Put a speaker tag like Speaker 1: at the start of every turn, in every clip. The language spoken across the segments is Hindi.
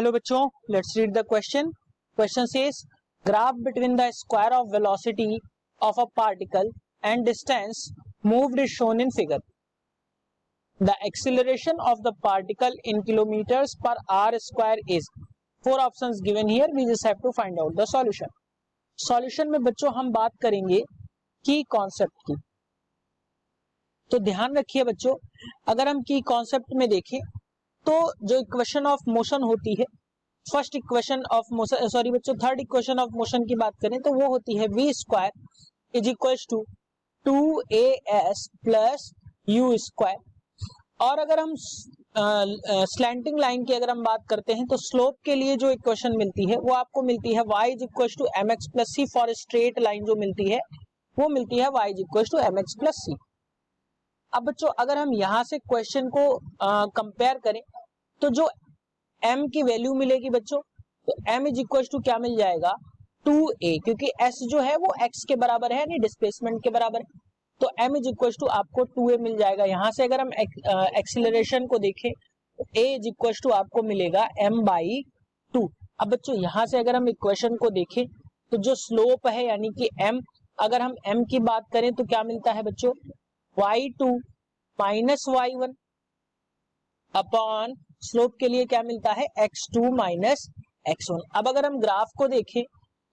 Speaker 1: हेलो बच्चों, let's read the question. Question says graph between the square of velocity of a particle and distance moved is shown in figure. The acceleration of the particle in kilometres per hour square is. Four options given here, we just have to find out the solution. Solution में बच्चों हम बात करेंगे की कॉन्सेप्ट की. तो ध्यान रखिए बच्चों, अगर हम की कॉन्सेप्ट में देखें तो जो इक्वेशन ऑफ मोशन होती है, first equation of motion, sorry बच्चों थर्ड इक्वेशन ऑफ मोशन की बात करें तो वो होती है V square is equal to 2as plus U square. और अगर हम स्लैंटिंग लाइन की अगर हम बात करते हैं तो स्लोप के लिए जो इक्वेशन मिलती है वो आपको मिलती है y is equal to mx plus C. For straight line जो मिलती है वो मिलती है y is equal to mx plus C. अब बच्चों अगर हम यहां से क्वेश्चन को कंपेयर करें तो जो m की वैल्यू मिलेगी बच्चों, तो m इज इक्वल टू क्या मिल जाएगा 2a, क्योंकि s जो है वो x के बराबर है यानी डिस्प्लेसमेंट के बराबर है. तो m इज इक्वल टू आपको 2a मिल जाएगा. यहां से अगर हम एक्सीलरेशन को देखें तो a इज इक्वल टू आपको मिलेगा m बाई 2. अब बच्चों यहां से अगर हम इक्वेशन को देखें तो जो स्लोप है यानी कि m, अगर हम m की बात करें तो क्या मिलता है बच्चों y2 minus y1 upon slope के लिए क्या मिलता है x2 माइनस x1. अब अगर हम ग्राफ को देखें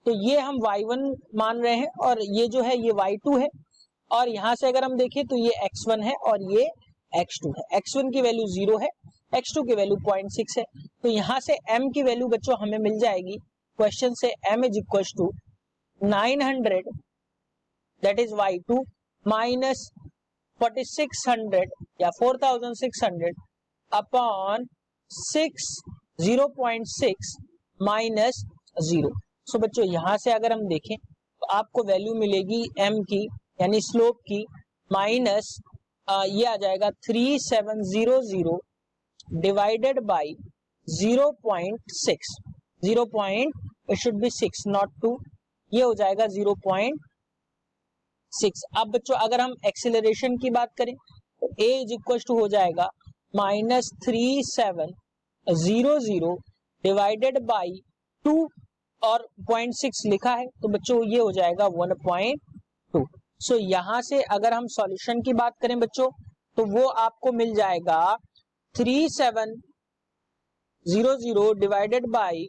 Speaker 1: तो ये हम y1 मान रहे हैं और ये जो है ये y2 है, और यहां से अगर हम देखें तो ये x1 है और ये x2 है. x1 की वैल्यू 0 है, x2 की वैल्यू 0.6 है. तो यहां से m की वैल्यू बच्चों हमें मिल जाएगी क्वेश्चन से m is equal to 900 that is y2 minus 4600 या 4600 अपॉन 0.6 माइनस 0. सो बच्चों यहां से अगर हम देखें तो आपको वैल्यू मिलेगी m की यानी स्लोप की माइनस ये आ जाएगा 3700 divided by 0.6. It should be 6 not 2, ये हो जाएगा 0.6. अब बच्चों अगर हम एक्सीलरेशन की बात करें तो a इज इक्वल टू हो जाएगा माइनस 3700 डिवाइडेड बाई 2 और 0.6 लिखा है तो बच्चों ये हो जाएगा 1.2. सो यहां से अगर हम सॉल्यूशन की बात करें बच्चों तो वो आपको मिल जाएगा 3700 डिवाइडेड बाई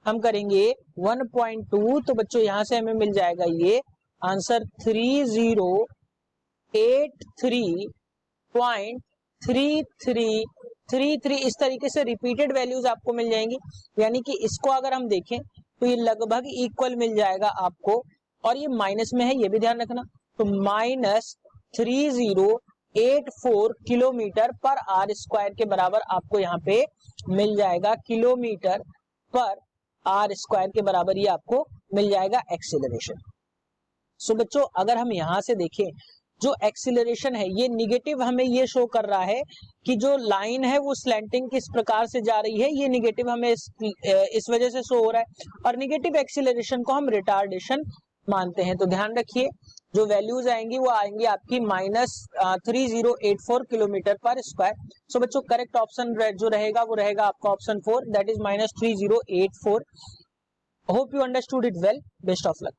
Speaker 1: हम करेंगे 1.2. तो बच्चों यहां से हमें मिल जाएगा ये आंसर 3083.3333. इस तरीके से रिपीटेड वैल्यूज आपको मिल जाएंगी, यानी कि इसको अगर हम देखें तो ये लगभग इक्वल मिल जाएगा आपको, और ये माइनस में है ये भी ध्यान रखना. तो माइनस 3084 किलोमीटर पर आर स्क्वायर के बराबर आपको यहाँ पे मिल जाएगा. किलोमीटर पर आर स्क्वायर के बराबर ये आपको मिल जाएगा एक्सीलरेशन. सो बच्चों अगर हम यहां से देखें जो एक्सीलरेशन है ये निगेटिव हमें ये शो कर रहा है कि जो लाइन है वो स्लैंटिंग किस प्रकार से जा रही है, ये निगेटिव हमें इस वजह से शो हो रहा है, और निगेटिव एक्सीलरेशन को हम रिटार्डेशन मानते हैं. तो ध्यान रखिए जो वैल्यूज आएंगी वो आएंगी आपकी माइनस 3084 किलोमीटर पर स्क्वायर. सो बच्चों करेक्ट ऑप्शन जो रहेगा वो रहेगा आपका option 4 that is minus 3084. Hope you understood it well. Best of luck.